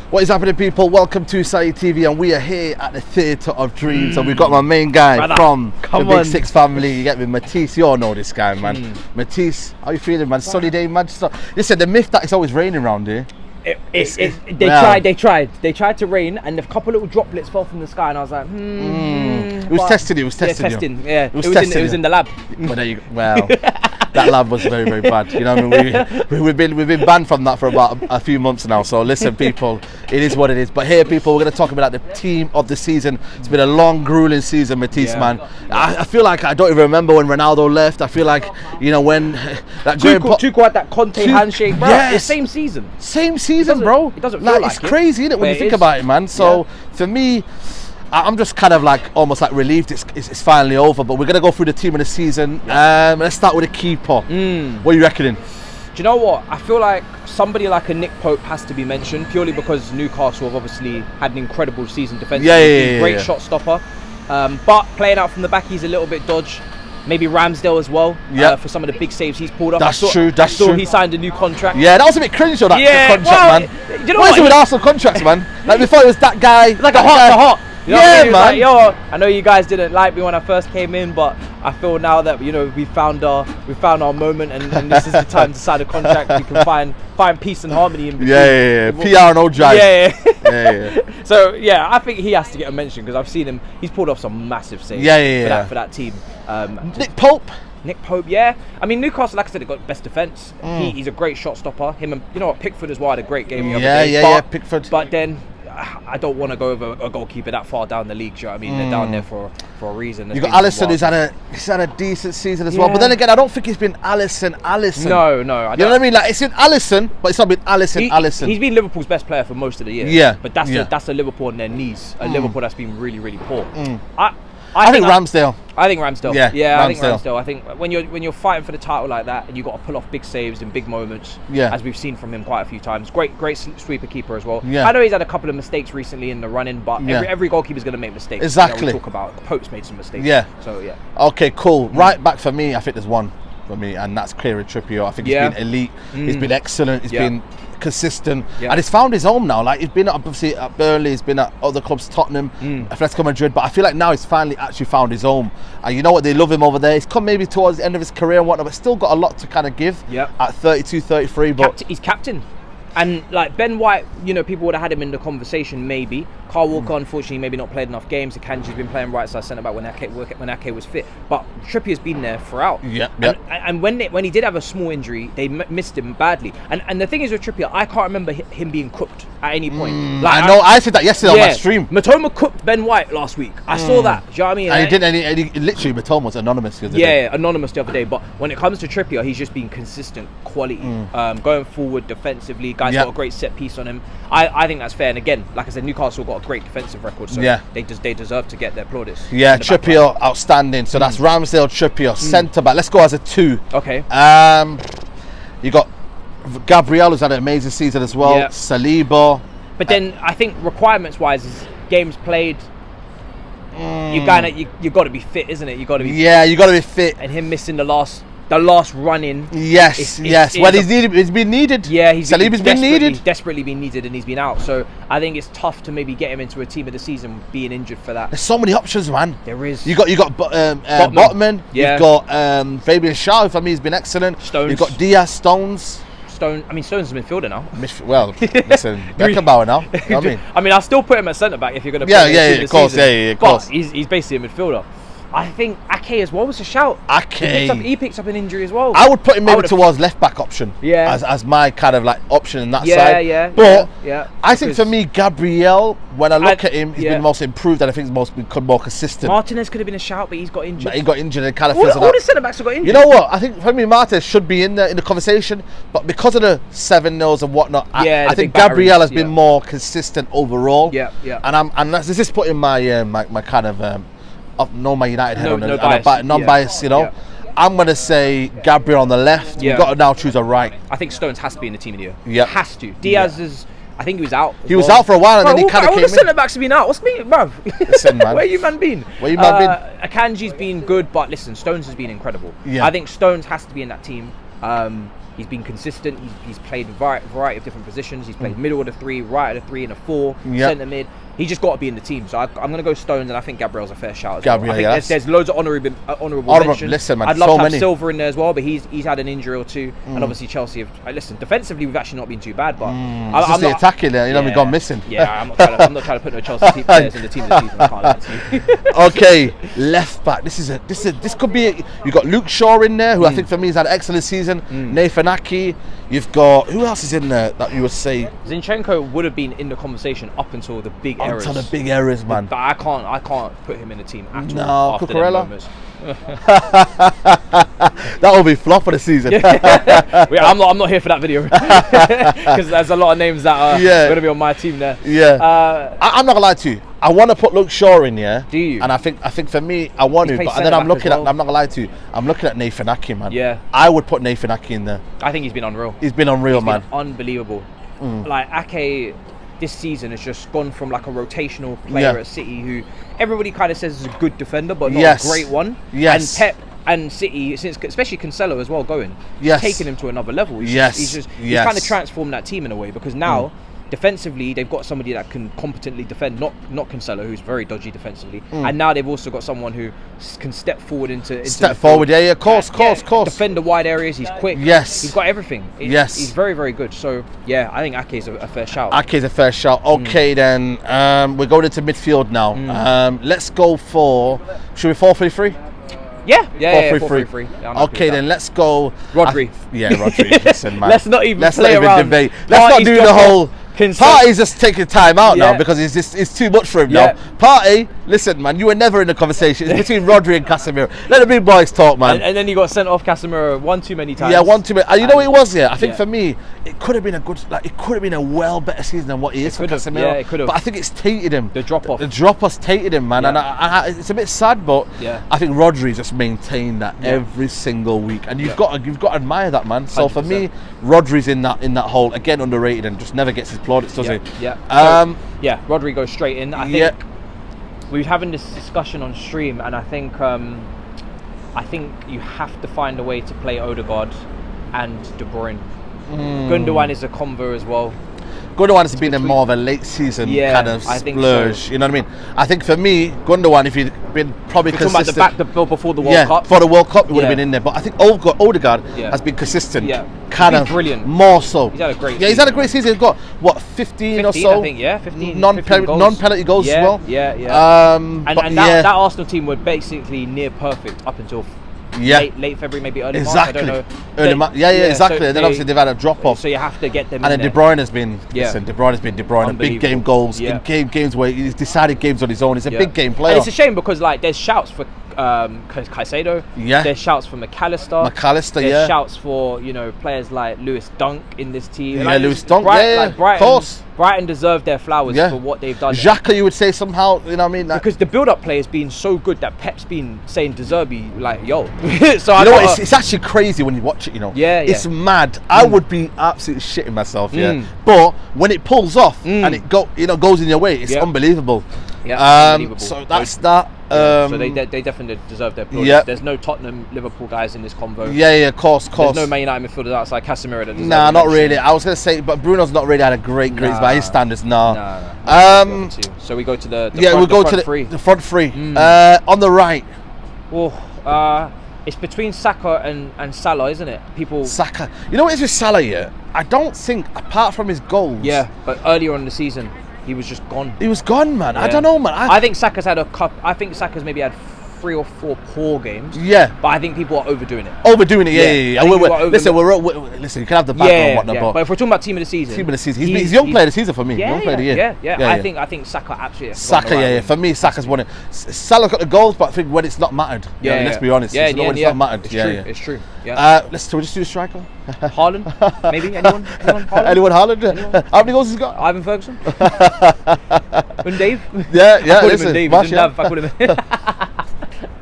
What is happening, people? Welcome to Saeed TV, and we are here at the Theatre of Dreams. And we've got my main guy from the Big Six family. You get me, Matisse. You all know this guy, man. Matisse, how you feeling, man? Sunny day, man. Listen, the myth that it's always raining around here. They tried to rain, and a couple little droplets fell from the sky, and I was like, It was testing you. It was testing you. Yeah, it was in the lab. Well, that lab was very, very bad. You know what I mean? We've been banned from that for about a few months now. So listen, people, it is what it is. But here, people, we're going to talk about the team of the season. It's been a long, grueling season, Matisse, man. I feel like I don't even remember when Ronaldo left. I feel like, you know, when that that Conte handshake, bro. Yes. It's same season. Same season, bro. It doesn't feel like it's crazy, isn't it, when you think about it, man? So for me, I'm just kind of like almost like relieved it's finally over. But we're gonna go through the team of the season. Let's start with the keeper. What are you reckoning? Do you know what? I feel like somebody like a Nick Pope has to be mentioned, purely because Newcastle have obviously had an incredible season defensively. Great shot stopper. But playing out from the back, he's a little bit dodge. Maybe Ramsdale as well, for some of the big saves he's pulled off. That's true. He signed a new contract. Yeah, that was a bit cringe, though, that contract, man. You know what is it with Arsenal contracts, man? Like before, it was that guy. Like a heart. You know man. Like, yo, I know you guys didn't like me when I first came in, but I feel now that we found our moment, and this is the time to sign a contract. We can find peace and harmony in between. Yeah. PR and no drive. Yeah. So I think he has to get a mention, because I've seen him. He's pulled off some massive saves. For that team. Nick Pope. I mean, Newcastle, like I said, they got best defence. He's a great shot stopper. Him and, you know what, Pickford as well had a great game the other day. Pickford. But then I don't want to go over a goalkeeper that far down the league. Do you know what I mean? They're down there for a reason. You got Alisson, who's had a decent season as well. But then again, I don't think it's been Alisson. No, you know what I mean? Like, it's been Alisson, but it's not been Alisson. He's been Liverpool's best player for most of the year. Yeah. But that's a Liverpool on their knees. A Liverpool that's been really, really poor. I think Ramsdale. I think Ramsdale. Yeah, I think Ramsdale. I think when you're fighting for the title like that, and you got to pull off big saves in big moments, as we've seen from him quite a few times. Great sweeper keeper as well. Yeah. I know he's had a couple of mistakes recently in the running, but every goalkeeper's going to make mistakes. Exactly. We talk about Pope's made some mistakes. Yeah. So Okay, cool. Right back for me, I think there's one for me, and that's Kieran Trippier. I think he's been elite. He's been excellent. He's been consistent, and he's found his home now. Like, he's been obviously at Burnley, he's been at other clubs, Tottenham, Atletico Madrid, but I feel like now he's finally actually found his home. And you know what, they love him over there. He's come maybe towards the end of his career and whatnot, but still got a lot to kind of give at 32, 33. But he's captain. And like Ben White, you know, people would have had him in the conversation maybe. Carl Walker, unfortunately, maybe not played enough games. Akanji's been playing right side centre back when Ake was fit. But Trippier's been there throughout. And when he did have a small injury, they missed him badly. And the thing is with Trippier, I can't remember him being cooked at any point. Like, I know, I said that yesterday on my stream. Matoma cooked Ben White last week. I saw that. Do you know what I mean? And he didn't. Literally, Matoma was anonymous the other day. Anonymous the other day. But when it comes to Trippier, he's just been consistent quality. Going forward defensively, guys got a great set piece on him. I think that's fair. And again, like I said, Newcastle got a great defensive record, so they deserve to get their plaudits. Trippier outstanding. So that's Ramsdale, Trippier, centre back. Let's go as a 2. Okay. You got Gabriel, who's had an amazing season as well. Saliba. But then I think requirements-wise, is games played. You got to be fit, isn't it? You got to be. Yeah, you got to be fit. And him missing the last run in. Yes. Well, he's been needed. Yeah, Saliba's been needed. Desperately been needed, and he's been out. So I think it's tough to maybe get him into a team of the season being injured for that. There's so many options, man. There is. You got Botman. You've got Fabian Schär, who for me has been excellent. Stones. You've got Diaz, Stones. Stones is a midfielder now. Well, listen, Beckenbauer now. You know what I mean? I still put him at centre back if you're going to. Of course. But he's basically a midfielder. I think Ake as well was a shout. He picks up an injury as well. I would put him maybe towards left back option. As my kind of like option in that side. But I think for me, Gabriel, when I look at him, he's been most improved, and I think he's become more consistent. Martinez could have been a shout, but he's got injured. He got injured and kind of all the centre backs have got injured. You know what? I think for me, Martinez should be in the conversation, but because of the 7-0s and whatnot, I think Gabriel has been more consistent overall. And this is putting my my kind of my United head on non-bias, you know. I'm going to say Gabriel on the left. You've got to now choose a right. I think Stones has to be in the team of the year. Yeah. Has to. Diaz is I think he was out. He was out for a while, and then he kind of came in. All the centre backs have been out. What's me, bruv? Listen, man. Where you man been? Akanji's been good, but listen, Stones has been incredible. Yeah. I think Stones has to be in that team. He's been consistent. He's played a variety of different positions. He's played middle of the 3, right of the 3, and a 4, centre mid. He just got to be in the team. So I'm going to go Stones, and I think Gabriel's a fair shout as well. I think there's loads of honourable mentions. Listen, man, I'd love so to have many. Silver in there as well, but he's had an injury or two. And obviously Chelsea have... Listen, defensively, we've actually not been too bad, but... I'm just the attacking there, we've gone missing. Yeah, I'm not trying to put no Chelsea players in the team this season. I can't lie to you. Okay, left back. This could be... You've got Luke Shaw in there, who I think for me has had an excellent season. Nathan Aki. You've got... Who else is in there that you would say... Zinchenko would have been in the conversation up until the big errors. Until the big errors, man. But I can't put him in the team at all. No, Cucurella? That will be flop for the season. I'm not here for that video because there's a lot of names that are going to be on my team there. I'm not gonna lie to you. I want to put Luke Shaw in, Do you? And I think for me, I want to, but then I'm looking at. I'm not gonna lie to you. I'm looking at Nathan Aki, man. Yeah. I would put Nathan Aki in there. I think he's been unreal. He's been unreal, man. Unbelievable. Like Ake this season has just gone from like a rotational player at City who everybody kind of says is a good defender but not a great one. And Pep and City, since especially Cancelo as well going, taking him to another level. He's kind of transformed that team in a way because now defensively they've got somebody that can competently defend, not Cancelo who's very dodgy defensively, and now they've also got someone who can step forward into forward. Of course. Defend the wide areas. He's quick. He's got everything. He's very, very good. So yeah, I think Ake's a fair shout. Ake's a fair shout. Okay, then we're going into midfield now. Let's go for. Should we 4-3-3? Yeah, 4-3-3. Okay, then let's go. Rodri. Rodri. Listen, man. Let's not even debate. Let's not do the whole. Partey's just taking time out now because it's too much for him now. Partey, listen, man, you were never in the conversation. It's between Rodri and Casemiro. Let the big boys talk, man. And then you got sent off Casemiro one too many times. Yeah, one too many. And you know what it was? I think for me, it could have been a good, it could have been a well better season than what he is for Casemiro. Yeah, it could have. But I think it's tainted him. The drop off. The drop off's tainted him, man. And it's a bit sad, but I think Rodri just maintained that every single week, and you've got to admire that, man. So 100%. For me, Rodri's in that hole again, underrated, and just never gets his plaudits, does he? Rodri goes straight in. I think we were having this discussion on stream, and I think you have to find a way to play Odegaard and De Bruyne. Gundogan is a convo as well. Gundogan has been in more of a late season kind of splurge. So. You know what I mean? I think for me, Gundogan, if he'd been probably consistent, talking about the before the World Cup. For the World Cup, he would have been in there. But I think Odegaard has been consistent. Kind of brilliant. More so. He's had a great season. He's had a great season. He's got 15 or so. I think 15 non-penalty goals as well. That Arsenal team were basically near perfect up until late February, maybe early March. I don't know. Exactly. So and then obviously they've had a drop off. So you have to get them. And then De Bruyne has been. Listen, De Bruyne has been De Bruyne. Big game goals in games where he's decided games on his own. He's a big game player. And it's a shame because there's shouts for Caicedo. There's shouts for McAllister. There's shouts for players like Lewis Dunk in this team. Lewis Dunk. Brighton, of course. Brighton deserve their flowers for what they've done. Xhaka, you would say somehow, you know what I mean? Because the build-up play has been so good that Pep's been saying De Zerbi, yo. So it's actually crazy when you watch it, It's mad. I would be absolutely shitting myself, But when it pulls off and it goes in your way, it's unbelievable. Unbelievable. So that's that. So they definitely deserve their plaudits. There's no Tottenham, Liverpool guys in this convo. Of course. There's no Man United midfielders outside Casemiro that deserve not really. I was going to say, but Bruno's not really had a great by his standards. So we go to the front three. On the right. It's between Saka and Salah, isn't it? Saka. You know what it is with Salah? I don't think, apart from his goals. But earlier on in the season, he was just gone. He was gone, man. I don't know, man. I think Saka's had I think Saka's maybe had 3 or 4 poor games. But I think people are overdoing it. Listen, you can have the background and whatnot. But if we're talking about team of the season, he's young player of the season for me. Young player of the year. I think Saka absolutely. Saka, for me, Saka's won it. Salah's got the goals, but I think when it's not mattered. Let's be honest. When it's not mattered. It's true. Let's just do a striker. Haaland, maybe anyone? Anyone Haaland? How many goals has he got? Ivan Ferguson. And Dave. Listen, I call him.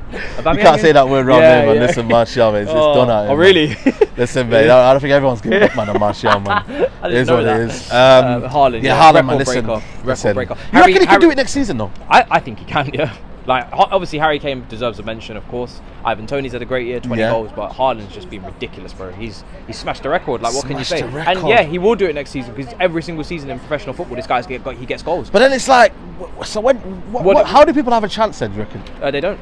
You can't say that word wrong, man. Listen, Martial, man, it's done out. Oh, really? Listen, man, I don't think everyone's giving up, man, on Martial, man. I didn't know that. It is. Haaland, Haaland, man, listen. Record breaker. You reckon he can do it next season, though? I think he can, Like, obviously, Harry Kane deserves a mention, of course. Ivan Toney's had a great year, 20 goals, but Haaland's just been ridiculous, bro. He's smashed the record. Like, what can you say? And yeah, he will do it next season because every single season in professional football, this guy's he gets goals. But then it's like, so how do people have a chance then, do you reckon? They don't.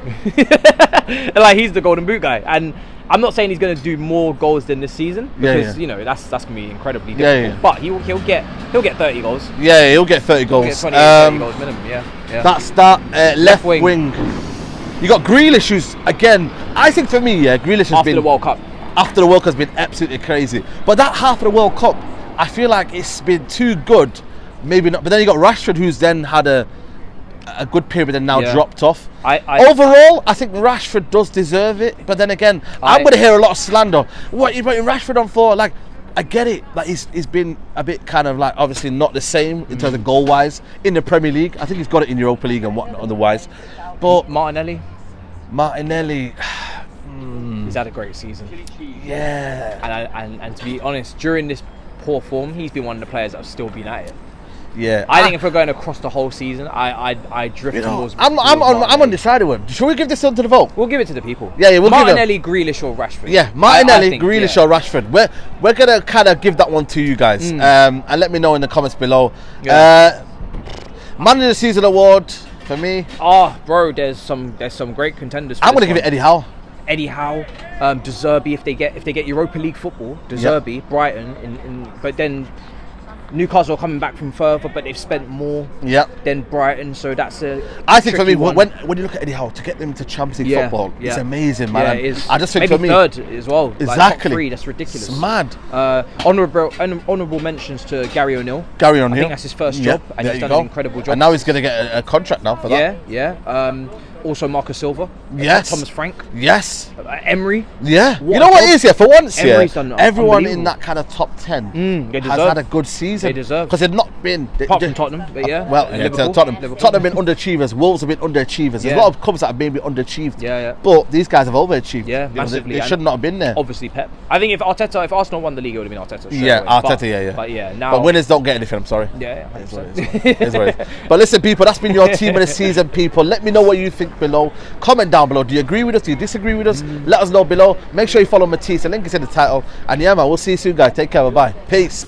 Like, he's the golden boot guy, and I'm not saying he's going to do more goals than this season because you know that's going to be incredibly difficult. But he'll get 30 goals. Yeah, he'll get 30 goals. He'll get 30 goals minimum. Yeah. That's that left wing. You got Grealish, who's again. I think for me, Grealish has been after the World Cup. After the World Cup has been absolutely crazy. But that half of the World Cup, I feel like it's been too good. Maybe not. But then you got Rashford, who's then had a good period and now dropped off. Overall, I think Rashford does deserve it. But then again, I'm going to hear a lot of slander. What are you putting Rashford on for? Like, I get it. Like, he's been a bit kind of like obviously not the same in terms of goal wise in the Premier League. I think he's got it in Europa League and whatnot otherwise. But Martinelli, he's had a great season. Yeah. And to be honest, during this poor form, he's been one of the players that have still been at it. Yeah, I think if we're going across the whole season, I drift towards. I'm undecided one. Should we give this one to the vote? We'll give it to the people. Yeah, we'll Martinelli, Grealish, or Rashford. Yeah, Martinelli, Grealish, or Rashford. We're gonna kind of give that one to you guys, and let me know in the comments below. Man of the Season award for me. Oh, bro, there's some great contenders. I'm gonna give it Eddie Howe. Eddie Howe, De Zerbi if they get Europa League football. De Zerbi, Brighton, but then Newcastle are coming back from further, but they've spent more than Brighton, so that's a. I think for me, when you look at Eddie Howe, to get them to Champions League football, it's amazing, man. Yeah, it is. I just think maybe for me, third as well. Exactly, like top three, that's ridiculous. It's mad. Honourable mentions to Gary O'Neill. I think that's his first job, and he's done an incredible job. And now he's going to get a contract now for that. Yeah. Also Marcus Silva. Yes. Thomas Frank. Yes. Emery. Yeah. You know what it is here? For once, everyone in that kind of top 10 has had a good season. They deserve. Because they've not been. Apart from Tottenham, but Tottenham have been underachievers. Wolves have been underachievers. There's a lot of clubs that have maybe underachieved. Yeah. But these guys have overachieved. Yeah, massively. They should not have been there. Obviously, Pep. I think if Arsenal won the league, it would have been Arteta. Arteta. But yeah, now. But winners don't get anything. I'm sorry. Yeah. It is what it is. But listen, people, that's been your team of the season. People, let me know what you think below. Comment down below. Do you agree with us? Do you disagree with us? Let us know below. Make sure you follow Matisse. The link is in the title. And yeah, man, we'll see you soon, guys. Take care. Bye-bye. Peace.